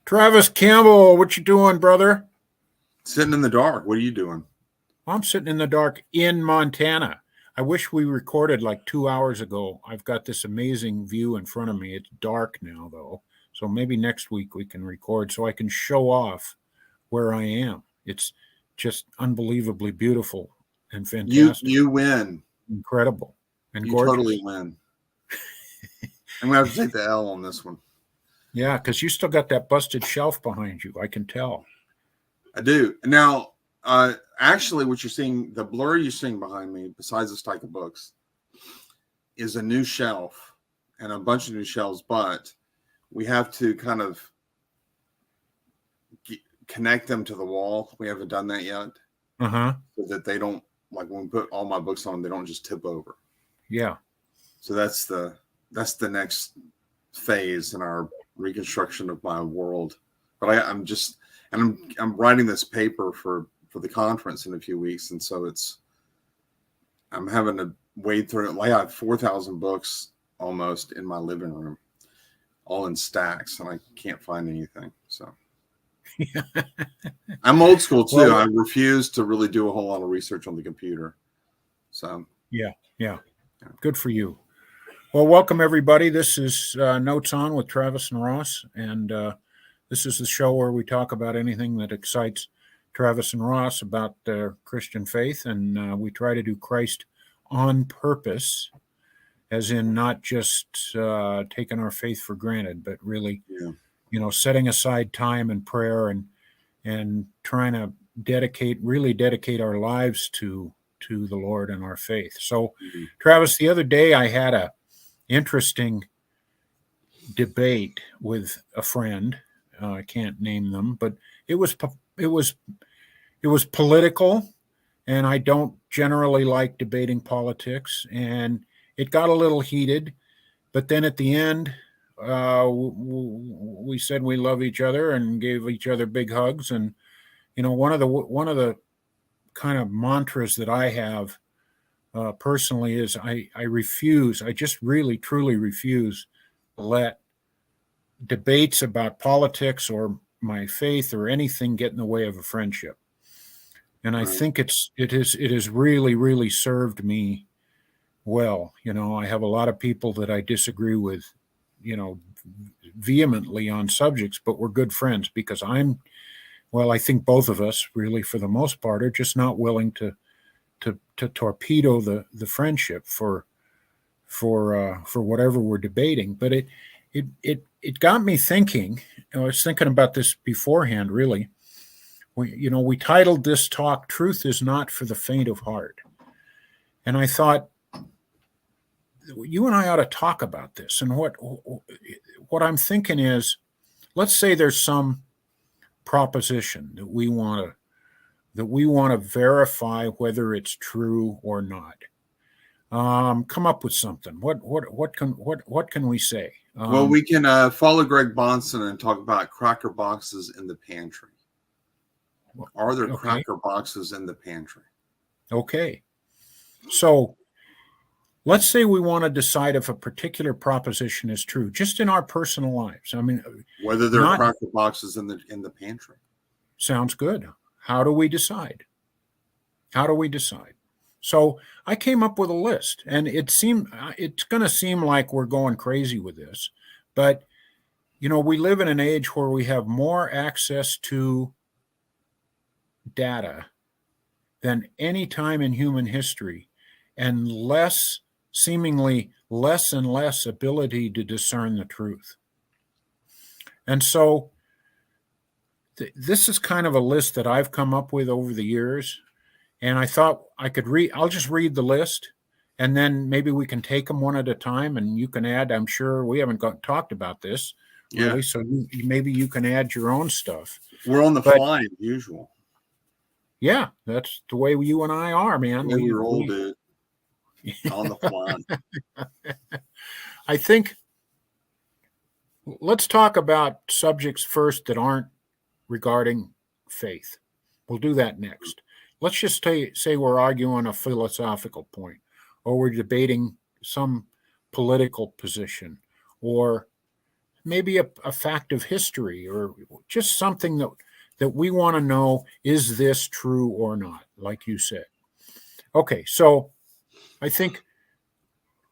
Travis Campbell, what you doing, brother? Sitting in the dark. What are you doing? I'm sitting in the dark in Montana. I wish we recorded like 2 hours ago. I've got this amazing view in front of me. It's dark now, though. So maybe next week we can record so I can show off where I am. It's just unbelievably beautiful and You fantastic, you win. incredible, and You gorgeous. totally win. I'm gonna have to take the L on this one. Yeah, because you still got that busted shelf behind you. I can tell. I do. Now, actually, what you're seeing, the blur you're seeing behind me, besides the stack of books, is a new shelf and a bunch of new shelves. But we have to kind of connect them to the wall. We haven't done that yet, so that they don't, like when we put all my books on, they don't just tip over. Yeah. So that's the next phase in our reconstruction of my world. But I'm writing this paper for the conference in a few weeks, and so I'm having to wade through it. Like I have 4,000 books almost in my living room, all in stacks, and I can't find anything. So I'm old school too. Well, I refuse to really do a whole lot of research on the computer. So yeah. Good for you. Well, welcome everybody. This is Notes On with Travis and Ross, and this is the show where we talk about anything that excites Travis and Ross about their Christian faith, and we try to do Christ on purpose, as in not just taking our faith for granted, but really, setting aside time and prayer and trying to dedicate our lives to the Lord and our faith. So, Travis, the other day I had a interesting debate with a friend. I can't name them, but it was political, and I don't generally like debating politics. And it got a little heated, but then at the end, we said we love each other and gave each other big hugs. And one of the kind of mantras that I have personally is I refuse. I just really truly refuse to let debates about politics or my faith or anything get in the way of a friendship. And I think it has really served me well. I have a lot of people that I disagree with, vehemently on subjects, but we're good friends because I think both of us really, for the most part, are just not willing to torpedo the friendship for whatever we're debating. But it got me thinking. I was thinking about this beforehand. Really, we titled this talk "Truth is Not for the Faint of Heart," and I thought you and I ought to talk about this. And what I'm thinking is, let's say there's some proposition that we want to verify whether it's true or not. Come up with something. What can we say? Well, we can follow Greg Bonson and talk about cracker boxes in the pantry. Are there cracker boxes in the pantry? Okay. So let's say we want to decide if a particular proposition is true, just in our personal lives. I mean, whether there are cracker boxes in the pantry. Sounds good. How do we decide? So I came up with a list, and it's going to seem like we're going crazy with this, but we live in an age where we have more access to data than any time in human history, and seemingly less and less ability to discern the truth. And so this is kind of a list that I've come up with over the years. And I thought I'll just read the list, and then maybe we can take them one at a time, and you can add. I'm sure we haven't talked about this really, so maybe you can add your own stuff. We're on the fly as usual. Yeah, that's the way you and I are, man. We roll, dude. On the fly. I think let's talk about subjects first that aren't regarding faith. We'll do that next. Let's just say we're arguing a philosophical point, or we're debating some political position, or maybe a fact of history, or just something that we want to know, is this true or not, like you said. Okay, so I think,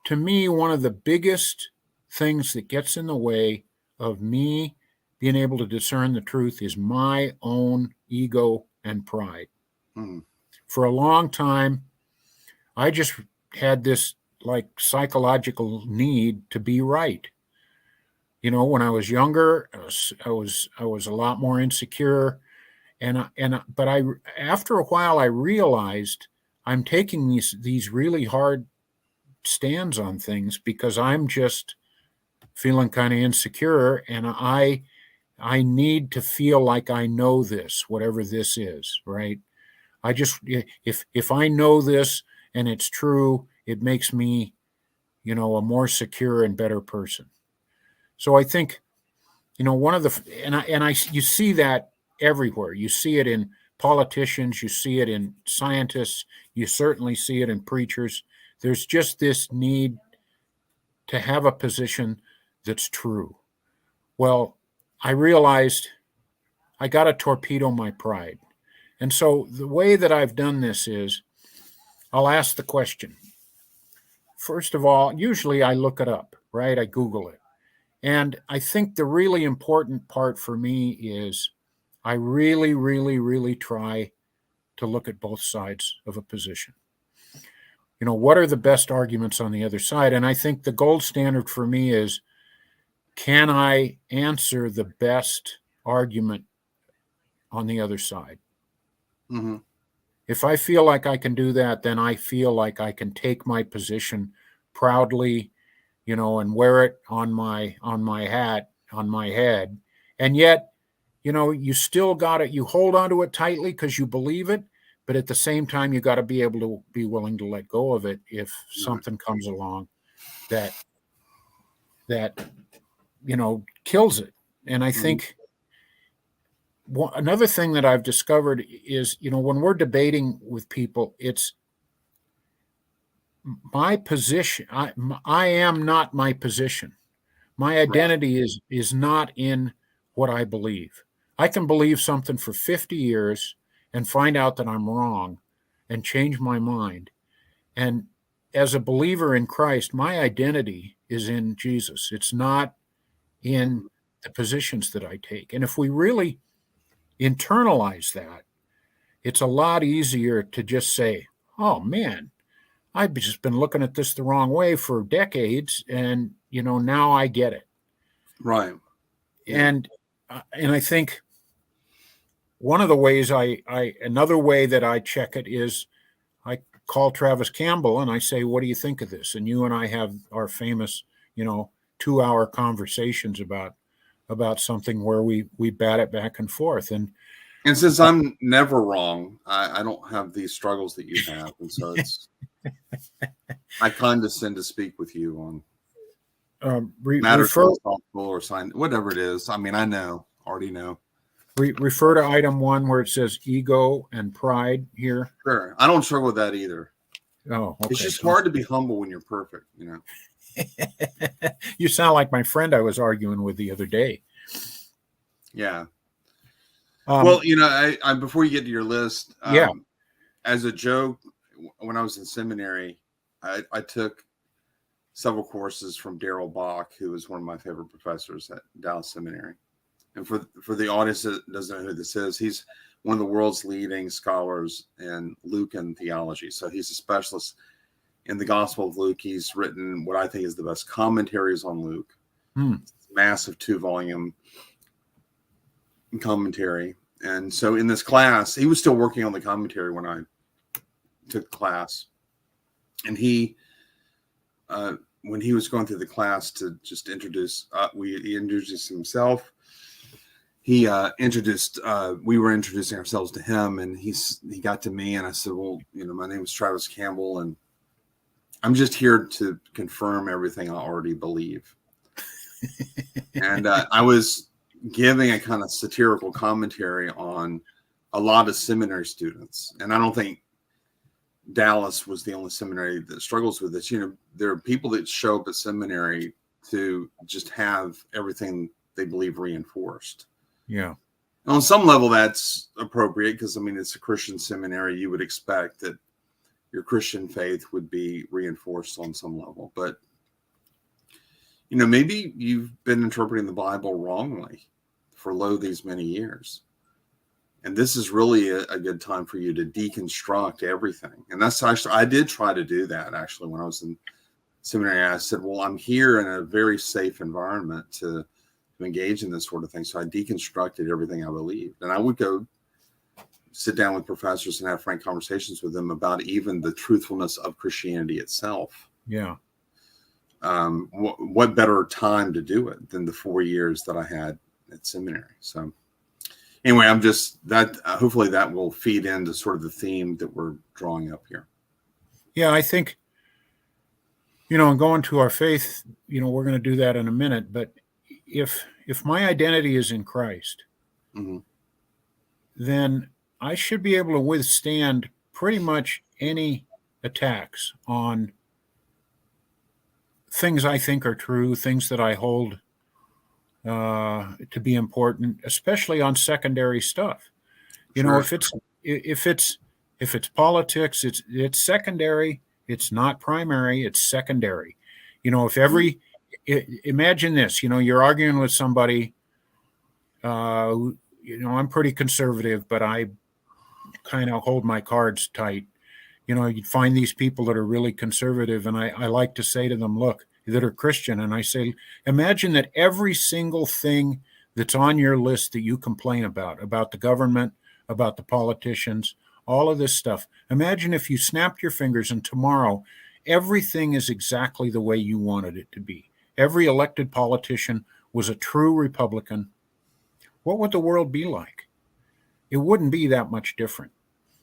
to me, one of the biggest things that gets in the way of me being able to discern the truth is my own ego and pride. Mm. For a long time, I just had this like psychological need to be right. When I was younger, I was a lot more insecure, but after a while I realized I'm taking these really hard stands on things because I'm just feeling kind of insecure, and I need to feel like I know this, whatever this is, right? I just, if I know this and it's true, it makes me, a more secure and better person. So I think, one of the, you see that everywhere. You see it in politicians, you see it in scientists, you certainly see it in preachers. There's just this need to have a position that's true. Well, I realized I got to torpedo my pride. And so the way that I've done this is I'll ask the question. First of all, usually I look it up, right? I Google it. And I think the really important part for me is I really, really, really try to look at both sides of a position. What are the best arguments on the other side? And I think the gold standard for me is, can I answer the best argument on the other side? Mm-hmm. If I feel like I can do that, then I feel like I can take my position proudly, and wear it on my hat, on my head. And yet, you still got it. You hold on to it tightly because you believe it, but at the same time, you got to be able to be willing to let go of it if something comes along that kills it. And I think another thing that I've discovered is, when we're debating with people, it's my position. I am not my position. My identity is not in what I believe. I can believe something for 50 years and find out that I'm wrong and change my mind. And as a believer in Christ, my identity is in Jesus. It's not in the positions that I take. And if we really internalize that, it's a lot easier to just say, oh man, I've just been looking at this the wrong way for decades, and now I get it. Right. And I think one of the ways another way that I check it is I call Travis Campbell and I say, what do you think of this? And you and I have our famous, 2-hour conversations about something where we bat it back and forth. And since I'm never wrong, I don't have these struggles that you have. And so I condescend to speak with you on matters philosophical or science, whatever it is. I mean, I already know. Refer to item 1 where it says ego and pride here. Sure. I don't struggle with that either. Oh, okay. It's just hard to be humble when you're perfect, You sound like my friend I was arguing with the other day. Yeah. Well, I before you get to your list, as a joke, when I was in seminary, I took several courses from Darrell Bock, who was one of my favorite professors at Dallas Seminary. And for the audience that doesn't know who this is, he's one of the world's leading scholars in Lucan theology. So he's a specialist in the Gospel of Luke. He's written what I think is the best commentaries on Luke. Massive 2-volume commentary. And so in this class, he was still working on the commentary when I took the class. And he, when he was going through the class to just introduce, he introduced himself. He we were introducing ourselves to him, and he got to me, and I said, well, my name is Travis Campbell, and I'm just here to confirm everything I already believe. And I was giving a kind of satirical commentary on a lot of seminary students. And I don't think Dallas was the only seminary that struggles with this. There are people that show up at seminary to just have everything they believe reinforced. Yeah. On some level, that's appropriate because, I mean, it's a Christian seminary. You would expect that your Christian faith would be reinforced on some level. But, you know, maybe you've been interpreting the Bible wrongly for these many years. And this is really a good time for you to deconstruct everything. And that's actually, I did try to do that actually when I was in seminary. I said, well, I'm here in a very safe environment to engage in this sort of thing. So I deconstructed everything I believed. And I would go sit down with professors and have frank conversations with them about even the truthfulness of Christianity itself. Yeah. What better time to do it than the 4 years that I had at seminary? So anyway, I'm just that hopefully that will feed into sort of the theme that we're drawing up here. Yeah, I think, you know, going to our faith, you know, we're going to do that in a minute, but if my identity is in Christ, Mm-hmm. then I should be able to withstand pretty much any attacks on things I think are true, things that I hold to be important, especially on secondary stuff. You know, Sure. if it's politics, it's secondary. It's not primary. It's secondary. You know, imagine this. You know, you're arguing with somebody. You know, I'm pretty conservative, but I kind of hold my cards tight. You know, you find these people that are really conservative, and I like to say to them, look, that are Christian, and I say, imagine that every single thing that's on your list that you complain about the government, about the politicians, all of this stuff. Imagine if you snapped your fingers and tomorrow everything is exactly the way you wanted it to be. Every elected politician was a true Republican. What would the world be like? It wouldn't be that much different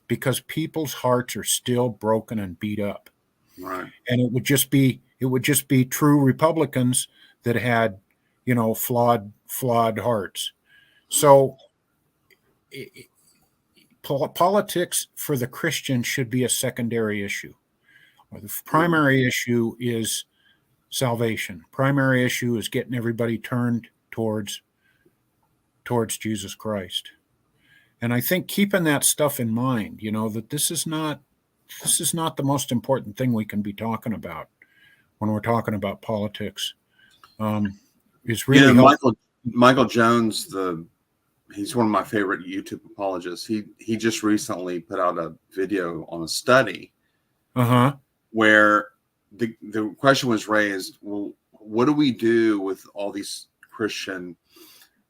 because people's hearts are still broken and beat up. Right. And it would just be true Republicans that had, you know, flawed hearts. So politics for the Christian should be a secondary issue. The primary issue is salvation. Primary issue is getting everybody turned towards Jesus Christ. And I think keeping that stuff in mind, you know, that this is not the most important thing we can be talking about when we're talking about politics. Is really Michael Jones, he's one of my favorite YouTube apologists. He just recently put out a video on a study where the question was raised, well, what do we do with all these Christian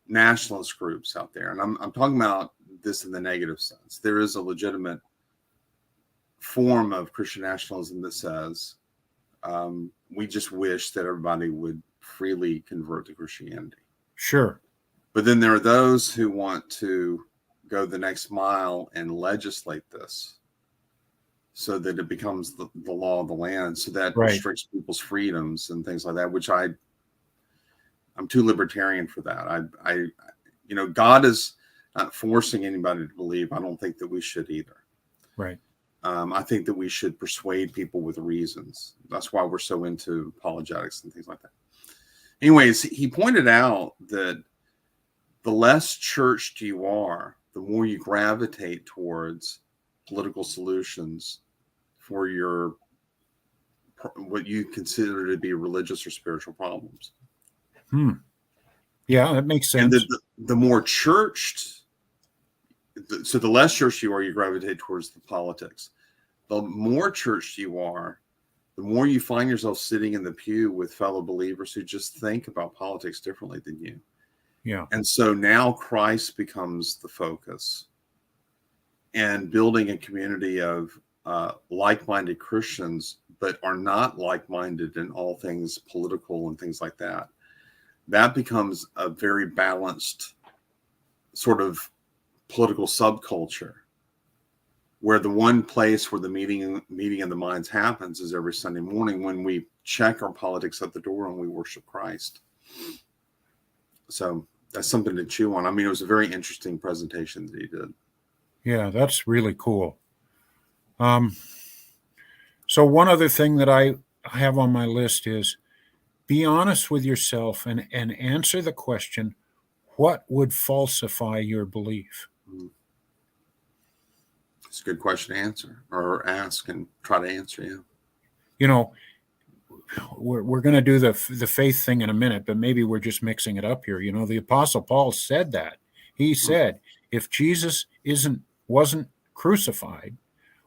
nationalist groups out there? And I'm talking about this in the negative sense. There is a legitimate form of Christian nationalism that says we just wish that everybody would freely convert to Christianity. Sure. But then there are those who want to go the next mile and legislate this so that it becomes the law of the land, so that restricts people's freedoms and things like that, which I'm too libertarian for that. You know, God is not forcing anybody to believe. I don't think that we should either. Right. I think that we should persuade people with reasons. That's why we're so into apologetics and things like that. Anyways, he pointed out that the less churched you are, the more you gravitate towards political solutions for what you consider to be religious or spiritual problems. Yeah, that makes sense. And the more churched, so the less churched you are, you gravitate towards the politics. The more churched you are, the more you find yourself sitting in the pew with fellow believers who just think about politics differently than you. Yeah. And so now Christ becomes the focus, and building a community of like-minded Christians, but are not like-minded in all things political and things like that. That becomes a very balanced sort of political subculture, where the one place where the meeting of the minds happens is every Sunday morning when we check our politics at the door and we worship Christ. So that's something to chew on. I mean, it was a very interesting presentation that he did. Yeah, that's really cool. So one other thing that I have on my list is be honest with yourself and answer the question, what would falsify your belief? It's a good question to answer or ask and try to answer. Yeah. You know, we're going to do the faith thing in a minute, but maybe we're just mixing it up here. You know, the Apostle Paul said that. He said, if Jesus wasn't crucified,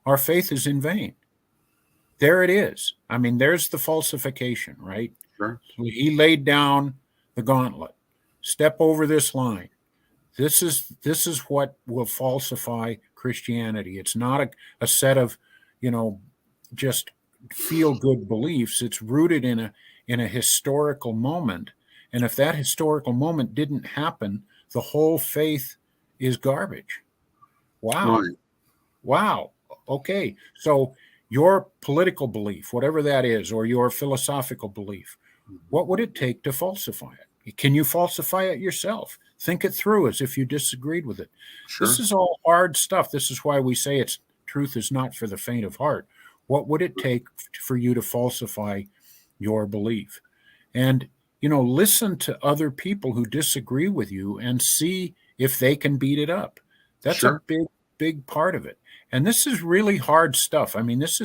our faith is in vain. There it is. I mean, there's the falsification, right? Sure. So he laid down the gauntlet. Step over this line. This is what will falsify Christianity. It's not a set of, just feel-good beliefs. It's rooted in a historical moment. And if that historical moment didn't happen, the whole faith is garbage. Wow. Right. Wow. Okay. So your political belief, whatever that is, or your philosophical belief, what would it take to falsify it? Can you falsify it yourself? Think it through as if you disagreed with it. Sure. This is all hard stuff. This is why we say truth is not for the faint of heart. What would it take for you to falsify your belief? And, listen to other people who disagree with you and see if they can beat it up. That's Sure. a big part of it. And this is really hard stuff. I mean, it's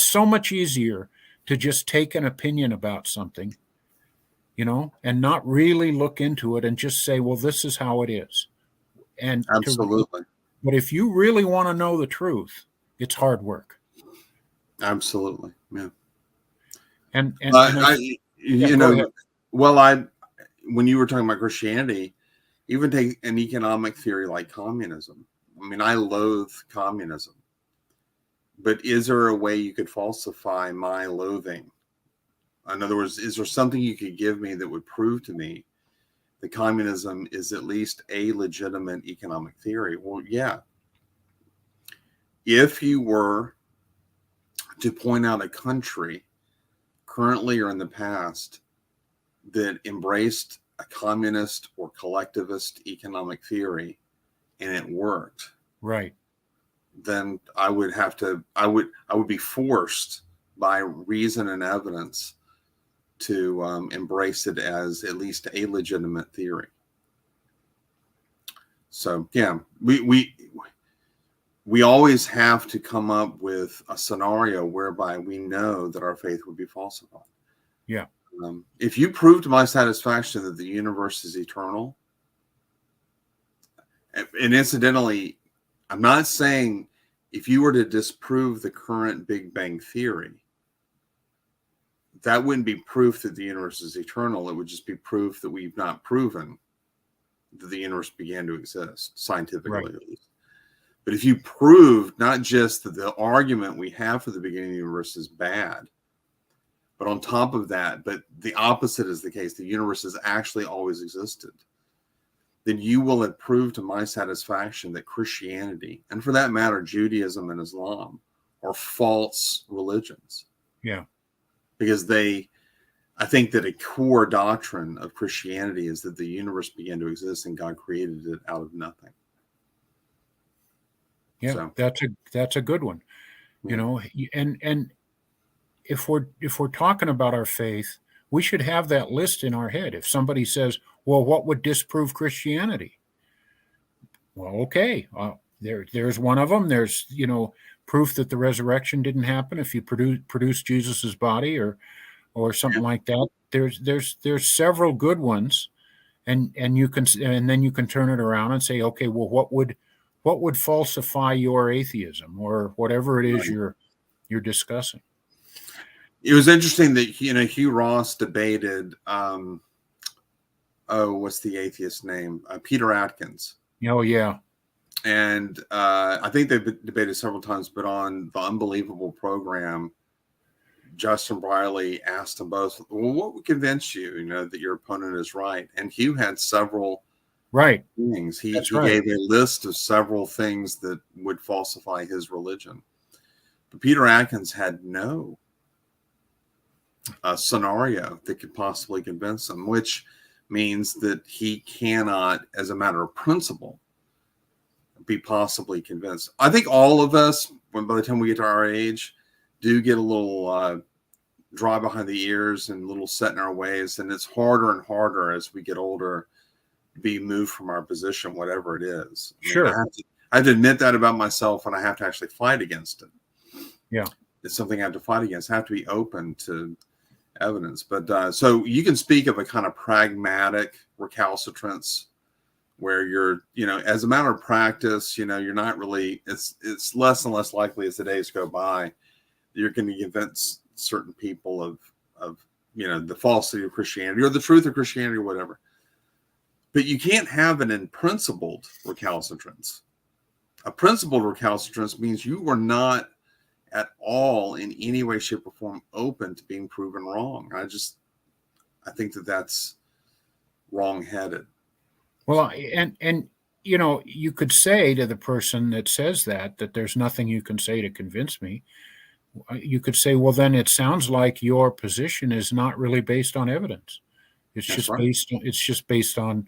so much easier to just take an opinion about something, and not really look into it and just say, well, this is how it is. And Absolutely. But if you really want to know the truth, it's hard work. Absolutely. Yeah. And when you were talking about Christianity, even take an economic theory like communism. I mean, I loathe communism, but is there a way you could falsify my loathing? In other words, is there something you could give me that would prove to me that communism is at least a legitimate economic theory? Well, yeah. If you were to point out a country currently or in the past that embraced a communist or collectivist economic theory and it worked, right, then I would be forced by reason and evidence to embrace it as at least a legitimate theory. So yeah, we always have to come up with a scenario whereby we know that our faith would be falsified. Yeah. If you prove to my satisfaction that the universe is eternal, and incidentally, I'm not saying if you were to disprove the current Big Bang theory, that wouldn't be proof that the universe is eternal. It would just be proof that we've not proven that the universe began to exist, scientifically right. at least. But if you prove not just that the argument we have for the beginning of the universe is bad, but on top of that, but the opposite is the case, the universe has actually always existed, then you will have proved to my satisfaction that Christianity, and for that matter, Judaism and Islam, are false religions. Yeah. Because I think that a core doctrine of Christianity is that the universe began to exist and God created it out of nothing. Yeah, so. that's a good one. Yeah. And if we're talking about our faith, we should have that list in our head. If somebody says, well, what would disprove Christianity? Well, okay, there's one of them. There's, proof that the resurrection didn't happen if you produce Jesus's body or something like that. There's several good ones, and then you can turn it around and say, okay, well, what would falsify your atheism or whatever it is right. you're discussing? It was interesting that Hugh Ross debated what's the atheist name? Peter Atkins. Oh yeah. And I think they've debated several times, but on the Unbelievable program, Justin Briley asked them both, well, what would convince you, that your opponent is right? And Hugh had several right things. He right. gave a list of several things that would falsify his religion. But Peter Atkins had no scenario that could possibly convince him, which means that he cannot, as a matter of principle, be possibly convinced. I think all of us, by the time we get to our age, do get a little dry behind the ears and a little set in our ways, and it's harder and harder as we get older to be moved from our position, whatever it is. I mean, Sure. I have to admit that about myself, and I have to actually fight against it. Yeah. It's something I have to fight against. I have to be open to evidence. But so you can speak of a kind of pragmatic recalcitrance where you're, as a matter of practice, you're not really, it's less and less likely as the days go by, you're going to convince certain people of the falsity of Christianity or the truth of Christianity or whatever. But you can't have an unprincipled recalcitrance. A principled recalcitrance means you are not at all in any way, shape, or form open to being proven wrong. I think that's wrong-headed. Well, and you could say to the person that says that there's nothing you can say to convince me. You could say, well, then it sounds like your position is not really based on evidence. It's That's just right. based on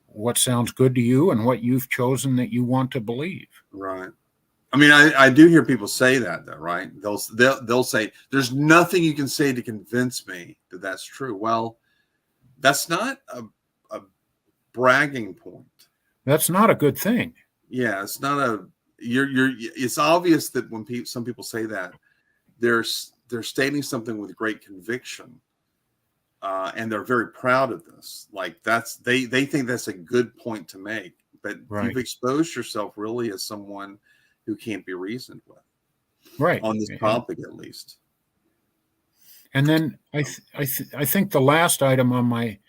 what sounds good to you and what you've chosen that you want to believe. Right. I mean, I do hear people say that, though, right? They'll say, there's nothing you can say to convince me that that's true. Well, that's not a bragging point. That's not a good thing. Yeah, it's not it's obvious that when some people say that, they're stating something with great conviction, and they're very proud of this. Like they think that's a good point to make, but Right. You've exposed yourself really as someone who can't be reasoned with, right? On this topic, at least. And then I think the last item on my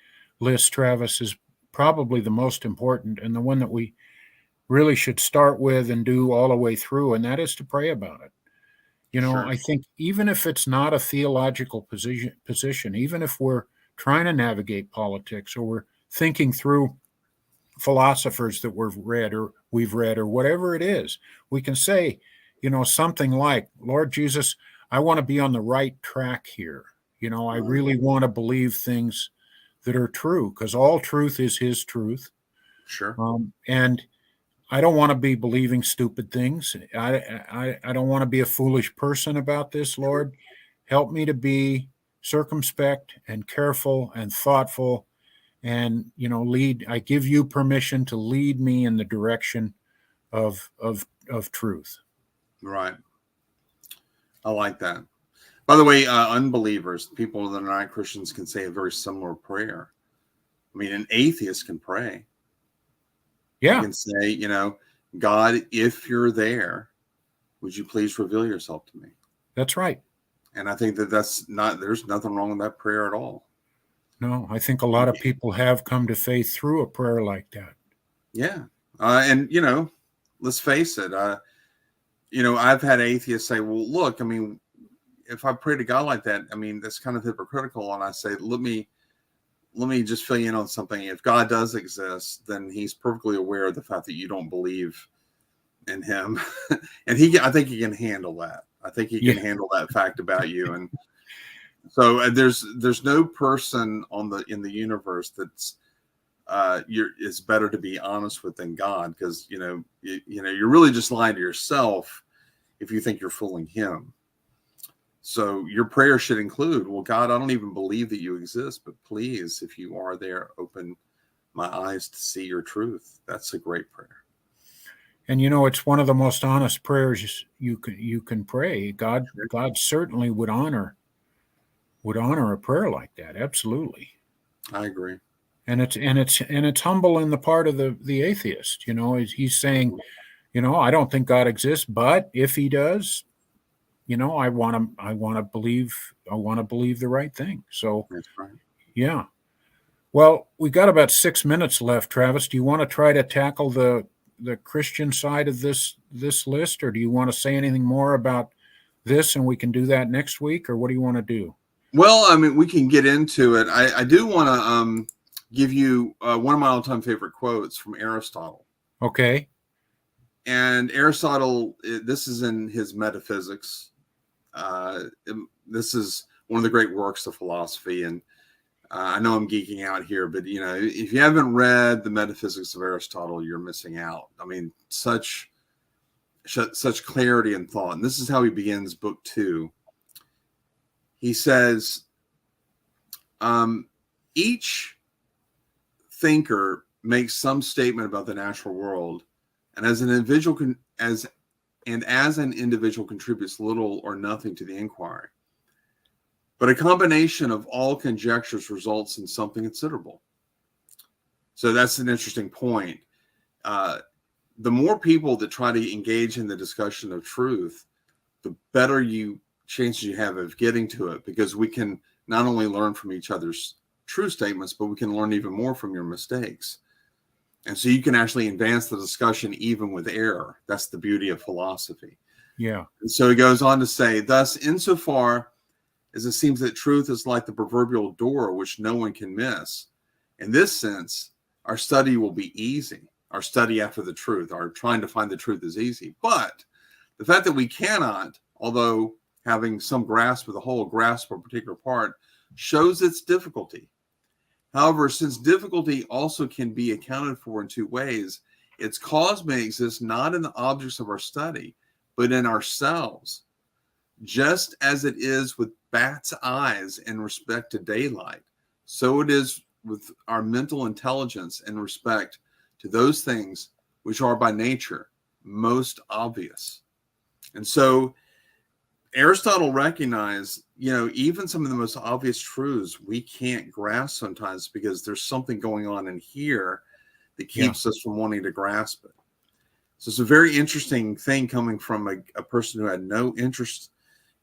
list, Travis, is probably the most important and the one that we really should start with and do all the way through, and that is to pray about it. Sure. I think even if it's not a theological position, even if we're trying to navigate politics or we're thinking through philosophers that we've read or whatever it is, we can say, something like, Lord Jesus, I want to be on the right track here. I really want to believe things that are true, because all truth is his truth. Sure. And I don't want to be believing stupid things. I don't want to be a foolish person about this, Lord. Help me to be circumspect and careful and thoughtful, and I give you permission to lead me in the direction of truth. Right. I like that. By the way, unbelievers, people that are not Christians, can say a very similar prayer. I mean, an atheist can pray. Yeah. You can say, God, if you're there, would you please reveal yourself to me? That's right. And I think there's nothing wrong with that prayer at all. No, I think a lot of people have come to faith through a prayer like that. Yeah. And, let's face it. I've had atheists say, well, look, I mean, if I pray to God like that, I mean, that's kind of hypocritical. And I say, let me just fill you in on something. If God does exist, then he's perfectly aware of the fact that you don't believe in him. And I think he can handle that. I think he can handle that fact about you. And so there's no person in the universe that's it's better to be honest with than God, because you're really just lying to yourself if you think you're fooling him. So your prayer should include, well, God, I don't even believe that you exist, but please, if you are there, open my eyes to see your truth. That's a great prayer. And it's one of the most honest prayers you can pray. God certainly would honor a prayer like that. Absolutely. I agree. And it's humble in the part of the atheist. He's saying, I don't think God exists, but if he does, I want to believe the right thing. So that's right. Yeah. Well, we got about 6 minutes left, Travis. Do you want to try to tackle the Christian side of this list, or do you want to say anything more about this and we can do that next week, or what do you want to do? Well, I mean, we can get into it. I do want to give you one of my all-time favorite quotes from Aristotle. Okay. And Aristotle, this is in his Metaphysics. This is one of the great works of philosophy. And I know I'm geeking out here, but if you haven't read the Metaphysics of Aristotle, you're missing out. I mean, such clarity and thought. And this is how he begins book 2. he says, each thinker makes some statement about the natural world, and as an individual as an individual contributes little or nothing to the inquiry. But a combination of all conjectures results in something considerable. So that's an interesting point. The more people that try to engage in the discussion of truth, the better chances you have of getting to it, because we can not only learn from each other's true statements, but we can learn even more from your mistakes. And so you can actually advance the discussion even with error. That's the beauty of philosophy. Yeah. And so he goes on to say, thus, insofar as it seems that truth is like the proverbial door which no one can miss, in this sense, our study will be easy. Our study after the truth, our trying to find the truth is easy. But the fact that we cannot, although having some grasp of the whole, grasp a particular part, shows its difficulty. However, since difficulty also can be accounted for in two ways, its cause may exist not in the objects of our study, but in ourselves, just as it is with bat's eyes in respect to daylight, so it is with our mental intelligence in respect to those things which are by nature most obvious. And so Aristotle recognized, even some of the most obvious truths we can't grasp sometimes because there's something going on in here that keeps us from wanting to grasp it. So it's a very interesting thing coming from a person who had no interest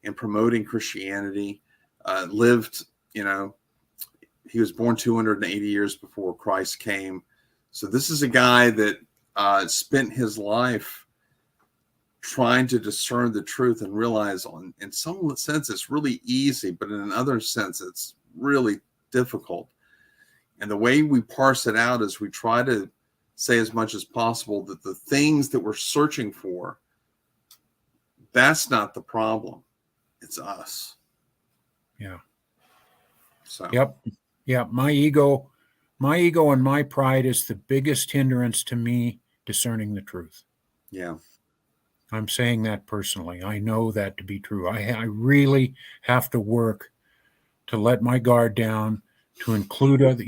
in promoting Christianity, lived, he was born 280 years before Christ came. So this is a guy that spent his life trying to discern the truth and realize in some sense it's really easy, but in another sense it's really difficult. And the way we parse it out is we try to say as much as possible that the things that we're searching for, that's not the problem. It's us. Yeah. So. Yep. Yeah. My ego and my pride is the biggest hindrance to me discerning the truth. Yeah. I'm saying that personally. I know that to be true. I really have to work to let my guard down, to include other,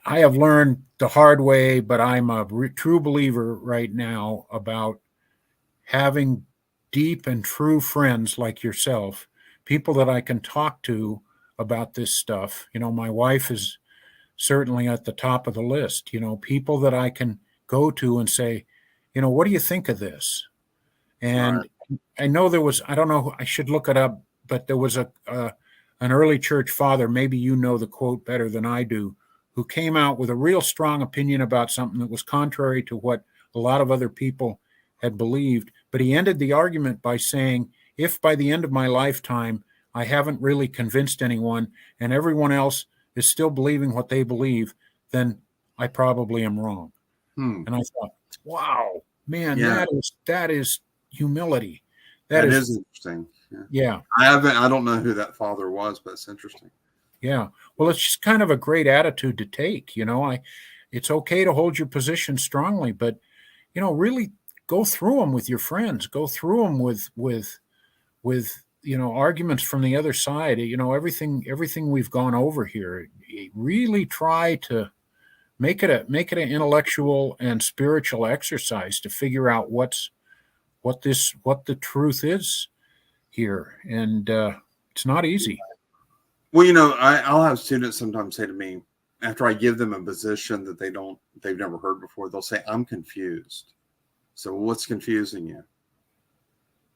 I have learned the hard way, but I'm a true believer right now about having deep and true friends like yourself, people that I can talk to about this stuff. My wife is certainly at the top of the list, people that I can go to and say, what do you think of this? And right. I know I don't know, I should look it up, but there was an early church father, maybe you know the quote better than I do, who came out with a real strong opinion about something that was contrary to what a lot of other people had believed. But he ended the argument by saying, if by the end of my lifetime, I haven't really convinced anyone and everyone else is still believing what they believe, then I probably am wrong. And I thought, wow, man, that is humility. That is interesting. Yeah. I don't know who that father was, but it's interesting. Yeah. Well, it's just kind of a great attitude to take. It's okay to hold your position strongly, but, really go through them with your friends, go through them with arguments from the other side, everything we've gone over here. Really try to make it an intellectual and spiritual exercise to figure out what the truth is here. And it's not easy. Well, I'll have students sometimes say to me, after I give them a position that they've never heard before, they'll say, I'm confused. So what's confusing you?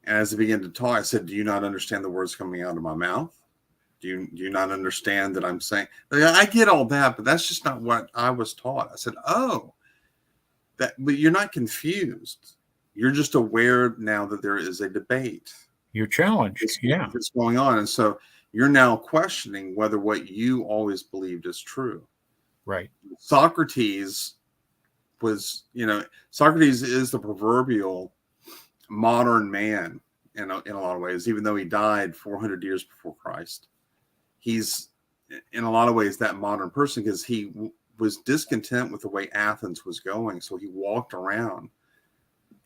And as they begin to talk, I said, do you not understand the words coming out of my mouth? Do you not understand that I'm saying? I get all that, but that's just not what I was taught. I said, but you're not confused. You're just aware now that there is a debate. You're challenged. It's going on. And so you're now questioning whether what you always believed is true. Right. Socrates is the proverbial modern man in a lot of ways, even though he died 400 years before Christ. He's in a lot of ways that modern person because he was discontent with the way Athens was going. So he walked around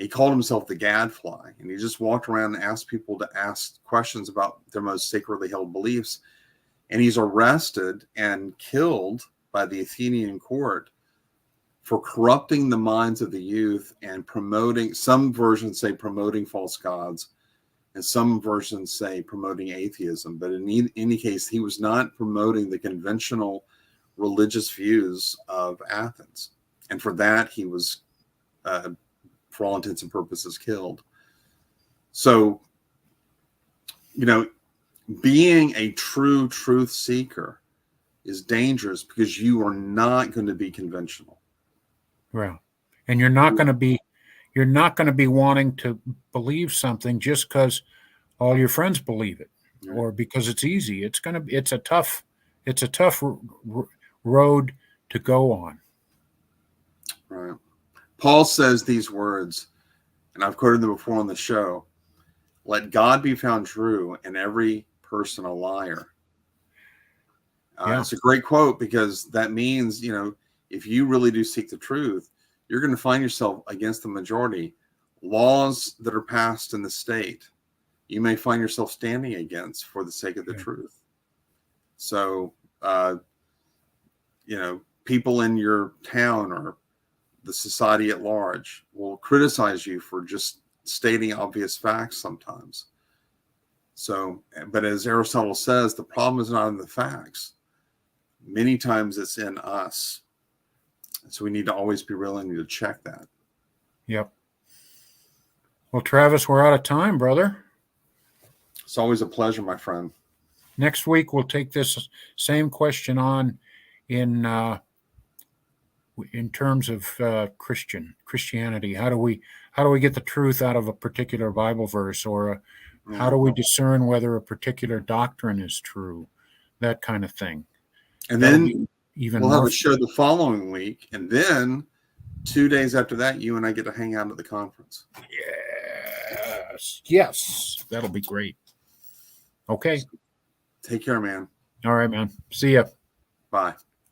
He called himself the Gadfly, and he just walked around and asked people to ask questions about their most sacredly held beliefs. And he's arrested and killed by the Athenian court for corrupting the minds of the youth and promoting, some versions say promoting false gods, and some versions say promoting atheism. But in any case, he was not promoting the conventional religious views of Athens. And for that, he was, for all intents and purposes, killed. So, being a true truth seeker is dangerous because you are not going to be conventional. Well, and you're not going to be wanting to believe something just because all your friends believe it, Right. or because it's easy. It's a tough road to go on. Right. Paul says these words, and I've quoted them before on the show: "Let God be found true, and every person a liar." It's a great quote, because that means, if you really do seek the truth, you're going to find yourself against the majority. Laws that are passed in the state, you may find yourself standing against for the sake of the truth. So, people in your town or the society at large will criticize you for just stating obvious facts sometimes. So, but as Aristotle says, the problem is not in the facts. Many times it's in us. So we need to always be willing to check that. Yep. Well, Travis, we're out of time, brother. It's always a pleasure, my friend. Next week, we'll take this same question on in terms of Christianity. How do we get the truth out of a particular Bible verse, or how do we discern whether a particular doctrine is true? That kind of thing. And then we'll have more a show the following week, and then 2 days after that, you and I get to hang out at the conference. Yes, that'll be great. Okay. Take care, man. All right, man. See ya. Bye.